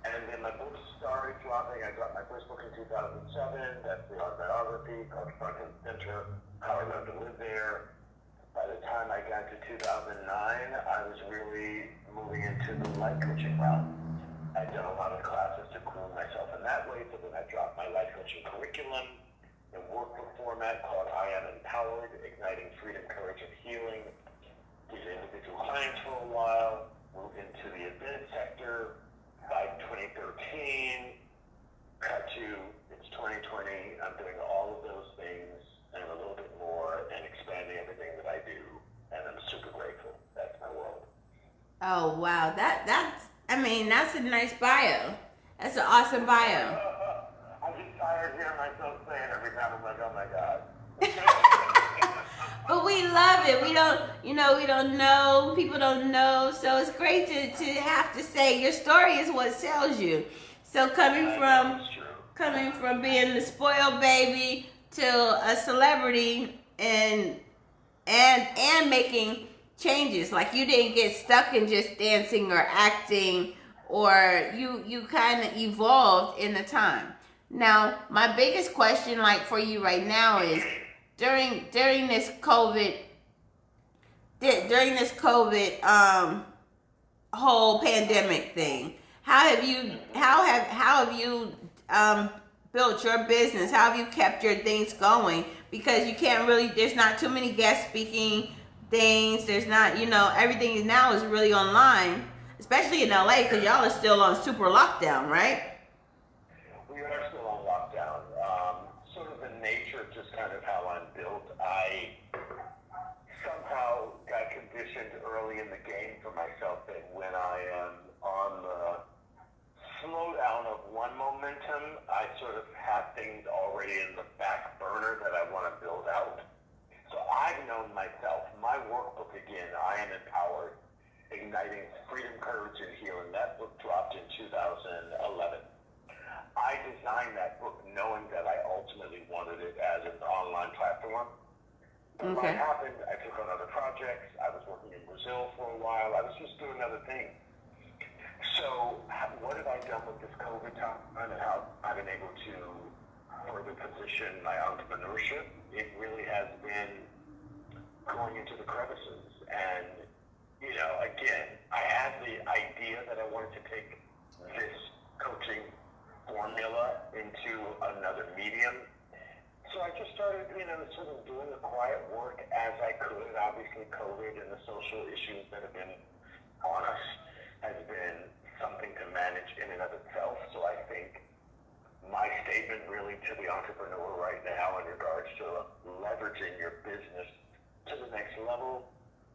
And then my books started dropping. I dropped my first book in 2007. That's the autobiography called Front and Center, How I Learned to Live There. By the time I got to 2009, I was really moving into the life coaching route. I'd done a lot of classes to groom myself in that way, so then I dropped my life coaching curriculum and workbook format called I Am Empowered, Igniting Freedom, Courage, and Healing. Did individual clients for a while, moved into the event sector. By 2013, cut to it's 2020, I'm doing all of those things and a little bit more and expanding everything that I do, and I'm super grateful. That's my world. Oh wow, that's a nice bio. That's an awesome bio. I get tired hearing myself say it every time. I'm like, oh my God. But we love it. We don't know. People don't know. So it's great to have to say your story is what sells you. So coming from being the spoiled baby to a celebrity and making changes. Like you didn't get stuck in just dancing or acting, or you kind of evolved in the time. Now, my biggest question, like for you right now, is during this COVID during this COVID whole pandemic thing, how have you built your business? How have you kept your things going? Because you can't really, there's not too many guest speaking things. There's not, everything now is really online, especially in LA, because y'all are still on super lockdown, right? We are still on lockdown. Sort of the nature of just kind of how I'm built. I somehow got conditioned early in the game for myself that when I am on the slowdown of one momentum, I sort of have things already in the back burner that I want to build out. So I've known myself, my workbook again, I Am Empowered, Igniting Freedom, Courage, and Healing. That book dropped in 2011. I designed that book knowing that I ultimately wanted it as an online platform. But what happened, I took on other projects. I was working in Brazil for a while. I was just doing other things. So what have I done with this COVID time and how I've been able to further position my entrepreneurship? It really has been going into the crevices. And, again, I had the idea that I wanted to take this coaching formula into another medium. So I just started, sort of doing the quiet work as I could. Obviously, COVID and the social issues that have been on us has been something to manage in and of itself. So I think my statement really to the entrepreneur right now in regards to leveraging your business to the next level,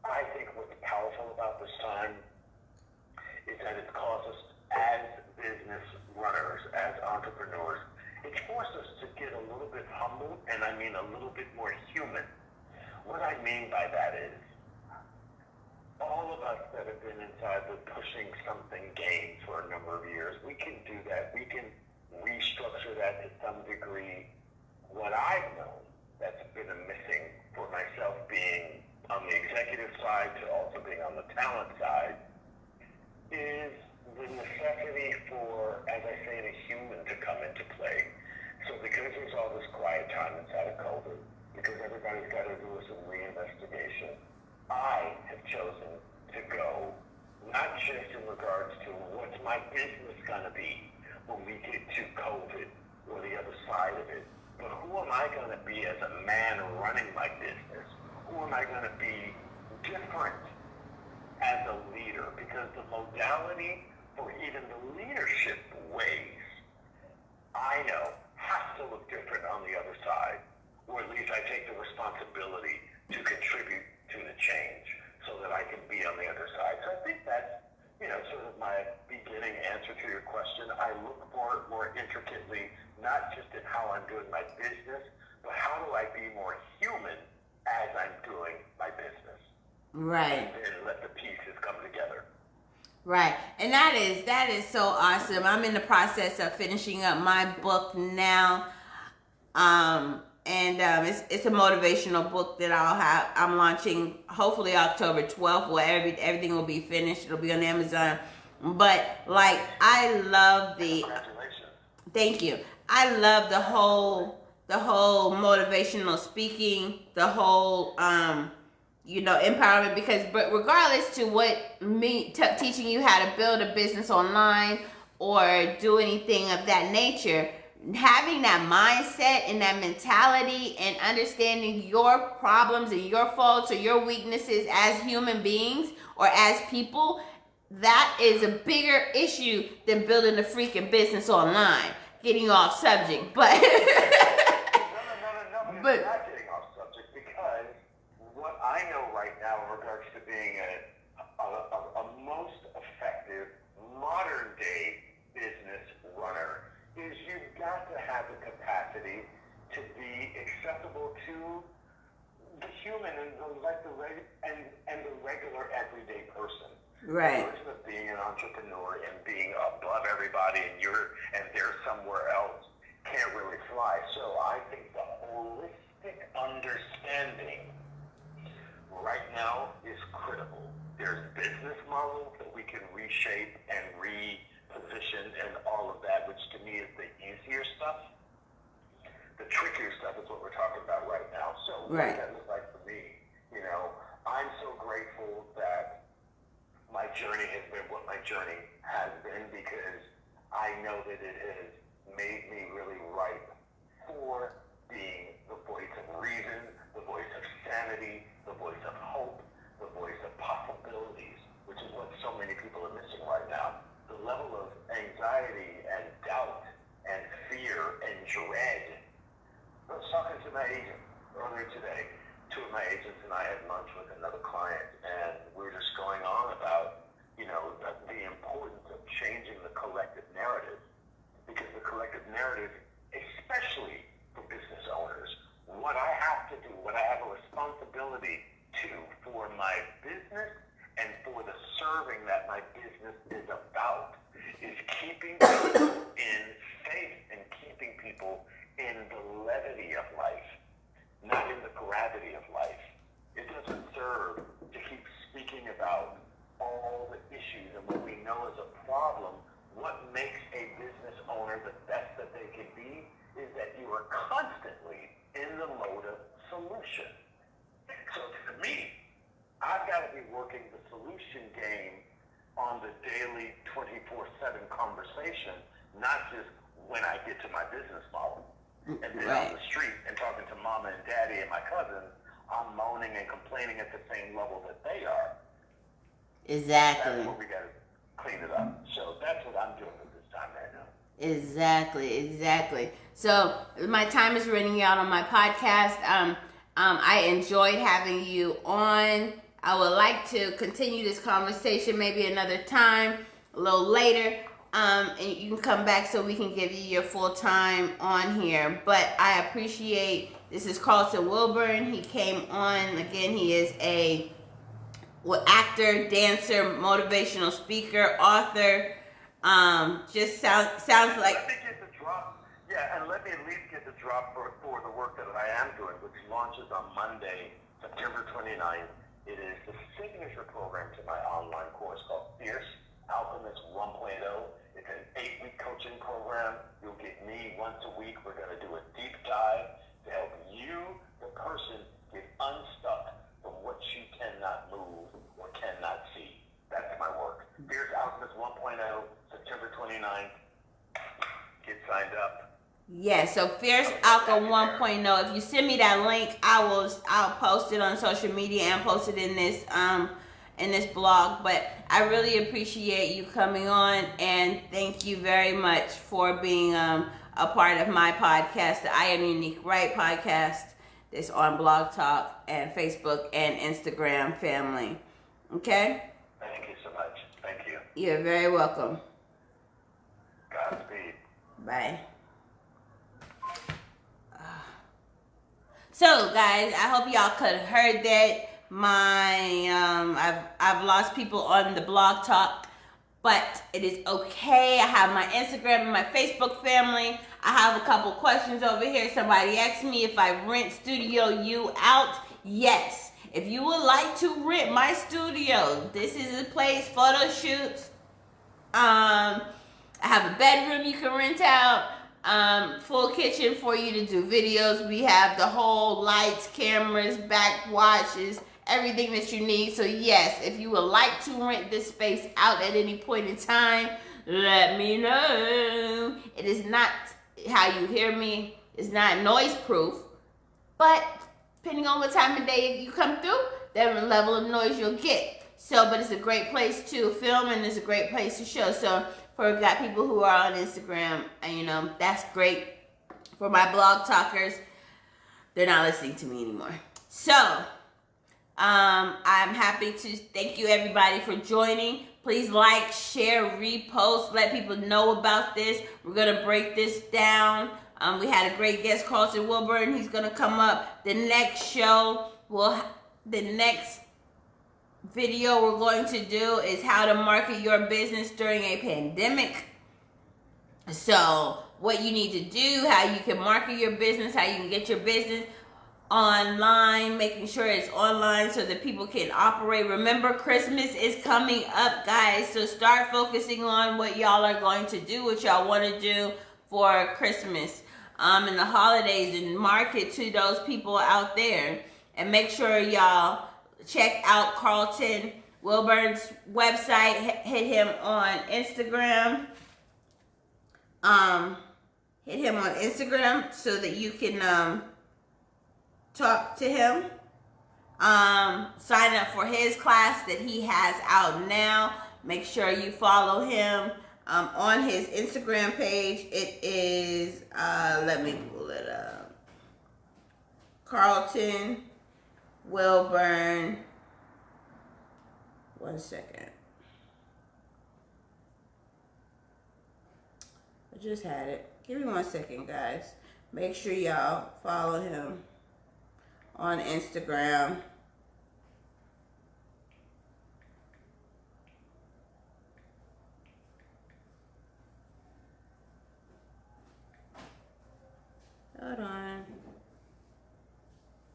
I think what's powerful about this time is that it's caused us as business runners, as entrepreneurs, it's forced us to get a little bit humble, and I mean a little bit more human. What I mean by that is, all of us that have been inside the pushing something game for a number of years, we can do that. We can restructure that to some degree. What I've known that's been a missing for myself, being on the executive side to also being on the talent side, is the necessity for, as I say, the human to come into play. So because there's all this quiet time inside of COVID, because everybody's got to do some reinvestigation, I have chosen to go, not just in regards to what's my business going to be when we get to COVID or the other side of it, but who am I going to be as a man running my business? Who am I going to be different as a leader? Because the modality for even the leadership ways, I know, has to look different on the other side, or at least I take the responsibility to contribute to the change so that I can be on the other side. So I think that's, sort of my beginning answer to your question. I look for it more intricately, not just in how I'm doing my business, but how do I be more human as I'm doing my business. Right. And then let the pieces come together. Right. And that is so awesome. I'm in the process of finishing up my book now. It's a motivational book that I'm launching hopefully October 12th, where everything will be finished. It'll be on Amazon. But I love Congratulations. Thank you. I love the whole motivational speaking, the whole empowerment, but regardless to what teaching you how to build a business online or do anything of that nature, having that mindset and that mentality and understanding your problems and your faults or your weaknesses as human beings or as people, that is a bigger issue than building a freaking business online. Getting off subject, but No. But it's not getting off subject, because what I know right now in regards to being a most effective modern day business runner is you've got to have the capacity to be acceptable to the human and the regular everyday person. right. The person of being an entrepreneur and being above everybody and they're somewhere else can't really fly. So I think the holistic understanding right now is critical. There's business models that we can reshape and reposition and all of that, which to me is the easier stuff. The trickier stuff is what we're talking about right now. So what does that look like for me? I'm so grateful journey has been what my journey has been, because I know that it has made me really ripe for being the voice of reason, the voice of sanity, the voice of hope, the voice of possibilities, which is what so many people are missing right now. The level of anxiety and doubt and fear and dread. I was talking to my agent earlier today. Two of my agents and I had lunch with another client, and we were just going on about, the importance of changing the collective narrative, because the collective narrative, especially for business owners, what I have to do, what I have a responsibility to for my business and for the serving that my business is about, is keeping people in faith and keeping people in the levity of life, not in the gravity of life. It doesn't serve to keep speaking about all the issues and what we know is a problem. What makes a business owner the best that they can be is that you are constantly in the mode of solution. So to me, I've got to be working the solution game on the daily 24/7 conversation, not just when I get to my business model. And then on the street and talking to mama and daddy and my cousins, I'm moaning and complaining at the same level that they are. Exactly. That's what we got to clean it up. So that's what I'm doing at this time right now. Exactly. So my time is running out on my podcast. I enjoyed having you on. I would like to continue this conversation maybe another time, a little later. And you can come back so we can give you your full time on here. But I appreciate, this is Carlton Wilburn. He came on, again, he is a actor, dancer, motivational speaker, author. Just sounds like... Let me get the drop. Yeah, and let me at least get the drop for the work that I am doing, which launches on Monday, September 29th. It is the signature program to my online course called Fierce Alchemist 1.0. It's an 8-week coaching program. You'll get me once a week. We're going to do a deep dive to help you, the person, get unstuck from what you cannot move or cannot see. That's my work. Fierce Alchemist 1.0, September 29th. Get signed up. Yeah, so Fierce Alchemist 1.0. If you send me that link, I'll post it on social media and post it in this blog. But I really appreciate you coming on, and thank you very much for being a part of my podcast, the I Am Unique Right podcast. It's on Blog Talk and Facebook and Instagram family. Okay? Thank you so much. Thank you. You're very welcome. Godspeed. Bye. So guys, I hope y'all could have heard that. I've lost people on the Blog Talk, but it is okay. I have my Instagram and my Facebook family. I have a couple questions over here. Somebody asked me if I rent Studio U out. Yes. If you would like to rent my studio, this is a place, photo shoots. I have a bedroom you can rent out. Full kitchen for you to do videos. We have the whole lights, cameras, back washes, everything that you need. So yes, if you would like to rent this space out at any point in time, let me know. It is not how you hear me. It's not noise proof, but depending on what time of day you come through, that level of noise you'll get. So, but it's a great place to film, and it's a great place to show. So for got people who are on Instagram, and that's great. For my blog talkers, they're not listening to me anymore. So I'm happy to thank you everybody for joining. Please like, share, repost, let people know about this. We're gonna break this down. We had a great guest, Carlton Wilburn. He's gonna come up. The next show, the next video we're going to do is how to market your business during a pandemic. So what you need to do, how you can market your business, how you can get your business online, making sure it's online so that people can operate. Remember, Christmas is coming up, guys, so start focusing on what y'all are going to do, what y'all want to do for Christmas and the holidays, and market to those people out there. And make sure y'all check out Carlton Wilburn's website. Hit him on Instagram. Hit him on Instagram so that you can talk to him. Sign up for his class that he has out now. Make sure you follow him on his Instagram page. It is, let me pull it up. Carlton Wilburn. 1 second. I just had it. Give me 1 second, guys. Make sure y'all follow him on Instagram. Hold on.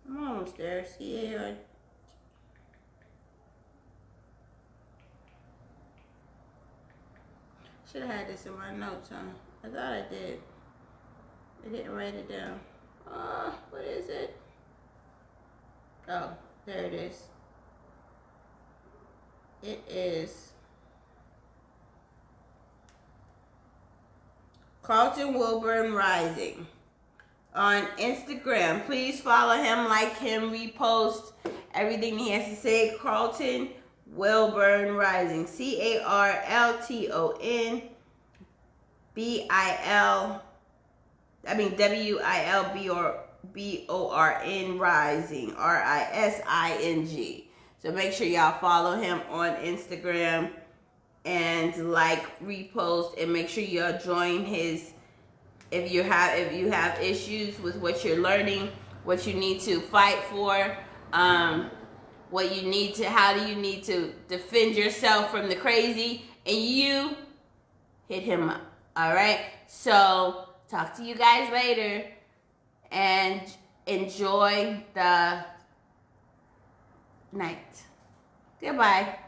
I'm almost there. See here. Should have had this in my notes, huh? I thought I did. I didn't write it down. What is it? Oh, there it is. It is Carlton Wilburn Rising on Instagram. Please follow him, like him, repost everything he has to say. Carlton Wilburn Rising. WILBORN Rising. RISING. So make sure y'all follow him on Instagram and repost, and make sure y'all join his. If you have issues with what you're learning, what you need to fight for, how do you need to defend yourself from the crazy, and you hit him up. All right. So talk to you guys later, and enjoy the night. Goodbye.